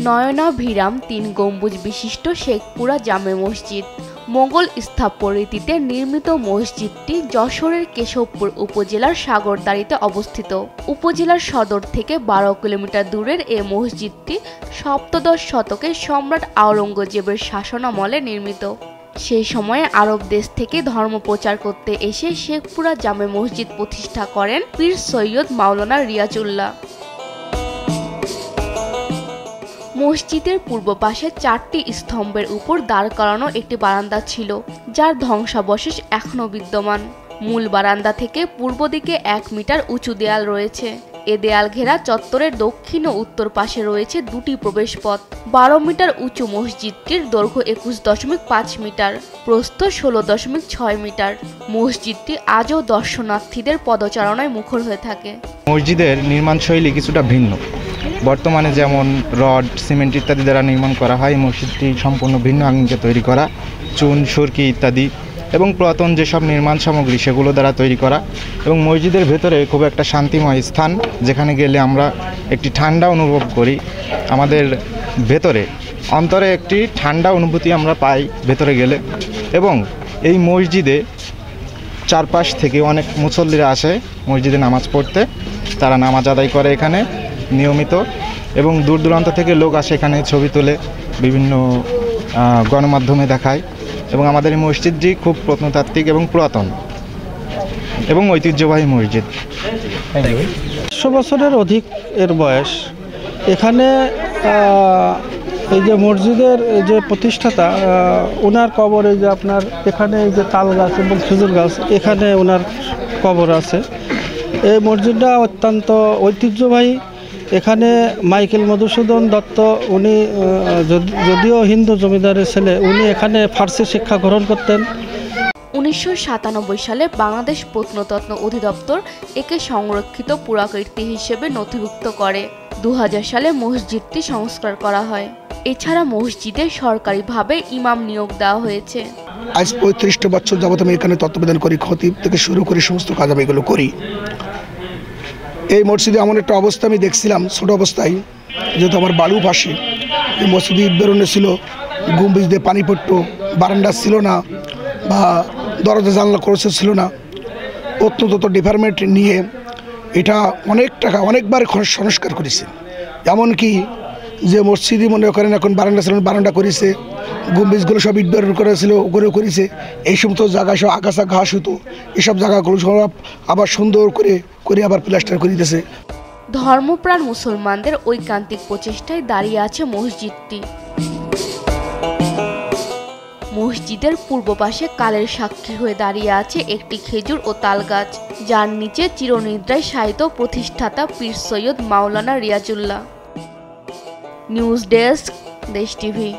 নয়নাভিরাম ৩ গম্বুজ বিশিষ্ট শেখপুরা জামে মসজিদ। মোগল স্থাপত্যরীতিতে নির্মিত মসজিদটি যশোরের কেশবপুর উপজেলার সাগরদাড়িতে অবস্থিত। উপজেলার সদর থেকে ১২ কিলোমিটার দূরের এ মসজিদটি সপ্তদশ শতকে সম্রাট আওরঙ্গজেবের শাসনামলে নির্মিত। সেই সময়ে আরব দেশ থেকে ধর্ম প্রচার করতে এসে শেখপুরা জামে মসজিদ প্রতিষ্ঠা করেন পীর সৈয়দ মাওলানা রিয়াজউল্লাহ। মসজিদের পূর্ব পাশে ৪টি স্তম্ভের উপর দাঁড় করানো একটি বারান্দা ছিল, যার ধ্বংসাবশেষ এখনও বিদ্যমান। মূল বারান্দা থেকে পূর্ব দিকে ১ মিটার উঁচু দেয়াল রয়েছে। এ দেয়াল ঘেরা চত্বরের দক্ষিণ ও উত্তর পাশে রয়েছে ২টি প্রবেশপথ। ১২ মিটার উঁচু মসজিদটির দৈর্ঘ্য ২১.৫ মিটার, প্রস্থ ১৬.৬ মিটার। মসজিদটি আজও দর্শনার্থীদের পদচারণায় মুখর হয়ে থাকে। মসজিদের নির্মাণ শৈলী কিছুটা ভিন্ন। বর্তমানে যেমন রড, সিমেন্ট ইত্যাদি দ্বারা নির্মাণ করা হয়, মসজিদটি সম্পূর্ণ ভিন্ন আঙ্গিকে তৈরি করা, চুন, সুরকি ইত্যাদি এবং পুরাতন যেসব নির্মাণ সামগ্রী সেগুলো দ্বারা তৈরি করা। এবং মসজিদের ভেতরে খুব একটা শান্তিময় স্থান, যেখানে গেলে আমরা একটি ঠান্ডা অনুভব করি। আমাদের ভেতরে অন্তরে একটি ঠান্ডা অনুভূতি আমরা পাই ভেতরে গেলে। এবং এই মসজিদে চারপাশ থেকে অনেক মুসল্লিরা আসে মসজিদে নামাজ পড়তে। তারা নামাজ আদায় করে এখানে নিয়মিত, এবং দূর দূরান্ত থেকে লোক আসে এখানে ছবি তোলে, বিভিন্ন গণমাধ্যমে দেখায়। এবং আমাদের এই মসজিদটি খুব প্রত্নতাত্ত্বিক এবং পুরাতন এবং ঐতিহ্যবাহী মসজিদ। ১০০ বছরের অধিক এর বয়স। এখানে এই যে মসজিদের যে প্রতিষ্ঠাতা, ওনার কবর, এই যে আপনার এখানে এই যে তাল গাছ এবং খেজুর গাছ, এখানে ওনার কবর আছে। এই মসজিদটা অত্যন্ত ঐতিহ্যবাহী। এখানে মাইকেল মধুসূদন দত্ত, উনি যদিও হিন্দু জমিদারের ছেলে, উনি এখানে ফার্সি শিক্ষা গ্রহণ করতেন। ১৯৯৭ সালে বাংলাদেশ প্রত্নতত্ত্ব অধিদপ্তর একে সংরক্ষিত পুরাকীর্তি হিসেবে নথিভুক্ত করে। ২০০০ সালে মসজিদটি সংস্কার করা হয়। এছাড়া মসজিদে সরকারিভাবে ইমাম নিয়োগ দেওয়া হয়েছে। আজ ৩৫ বছর যাবত আমি এখানে তত্ত্বাবধান করি, খতিব থেকে শুরু করে সমস্ত কাজ আমি এগুলো করি। এই মসজিদে এমন একটা অবস্থা আমি দেখছিলাম ছোট অবস্থায়, যেহেতু আমার বালু পাশে, এই মসজিদে ইট বেরোনো ছিল, গম্বুজ দিয়ে পানি পড়তো, বারান্দা ছিল না বা দরজা জানলা করেছে ছিল না। প্রত্নতত্ত্ব ডিপার্টমেন্ট নিয়ে এটা অনেক টাকা অনেকবার সংস্কার করেছে। এমনকি যে মসজিদে মনে করেন এখন বারান্দা ছিল, বারান্দা করেছে, গম্বুজগুলো সব ইট বেরোনো করেছিল, ওগুলো করেছে। এই সমস্ত জায়গায় সব আগাছা ঘাস হতো, এসব জায়গাগুলো সব আবার সুন্দর করে আবার প্লাস্টার করে দিতেছে। ধর্মপ্রাণ মুসলমানদের ঐকান্তিক প্রচেষ্টায় দাঁড়িয়ে আছে মসজিদটি। মসজিদের পূর্ব পাশে কালের সাক্ষী হয়ে দাঁড়িয়ে আছে একটি খেজুর ও তাল গাছ, যার নিচে চিরনিদ্রায় শায়িত প্রতিষ্ঠাতা পীর সৈয়দ মাওলানা রিয়াজউল্লাহ। নিউজ ডেস্ক, দেশ টিভি।